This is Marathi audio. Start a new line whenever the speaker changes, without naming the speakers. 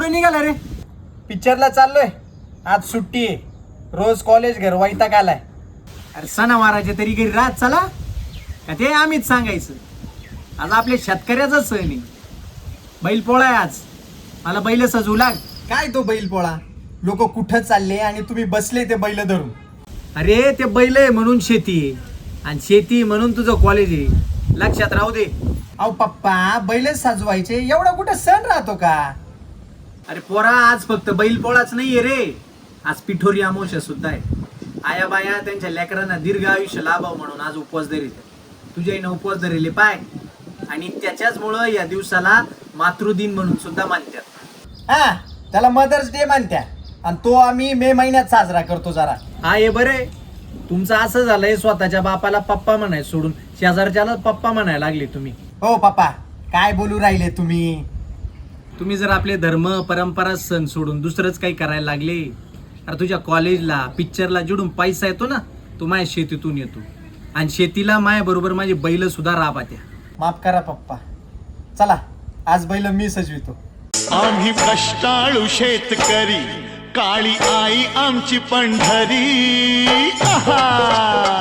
कुठे निघाला रे?
पिक्चरला चाललोय. आज सुट्टी आहे. रोज कॉलेज घर वैताग आलाय.
अरे सणावाराच्या तरी घरी राहत चला का ते आम्हीच सांगायचं. आज आपल्या शेतकऱ्याचा सण आहे. बैलपोळा आहे आज. मला बैल सजवू लाग.
काय तो बैल पोळा? लोक कुठं चालले आणि तुम्ही बसले ते बैल धरून.
अरे ते बैल आहे म्हणून शेती आहे आणि शेती म्हणून तुझं कॉलेज आहे. लक्षात राहू दे.
अहो पप्पा, बैल साजवायचे एवढा कुठं सण राहतो का?
अरे पोरा, आज फक्त बैलपोळाच नाहीये रे. आज पिठोरी अमावस्या सुद्धा आहे. आया बाया त्यांच्या लेकरांना दीर्घ आयुष्य लाभावं म्हणून आज उपवास धरीत. तुझ्या आईनं उपवास धरले पाय. आणि त्याच्याच मुळे या दिवसाला मातृदिन म्हणून सुद्धा मानतात.
हा, त्याला मदर्स डे मानत्या आणि तो आम्ही मे महिन्यात साजरा करतो जरा.
हा हे बरे. तुमचं असं झालंय स्वतःच्या बापाला पप्पा म्हणाय सोडून शेजारच्याला पप्पा म्हणायला लागले तुम्ही.
हो पप्पा, काय बोलू राहिले तुम्ही?
तुम्ही जर आपले धर्म परंपरा सण सोडून दुसरंच काही करायला लागले तर तुझ्या कॉलेजला पिक्चरला जिडून पैसा येतो ना, तो माझ्या शेतीतून येतो. आणि शेतीला माया बरोबर माझी बैल सुद्धा राबात्या.
माफ करा पप्पा. चला, आज बैल मी सजवितो.
आम्ही कष्टाळू शेतकरी, काळी आई आमची पंढरी. आहा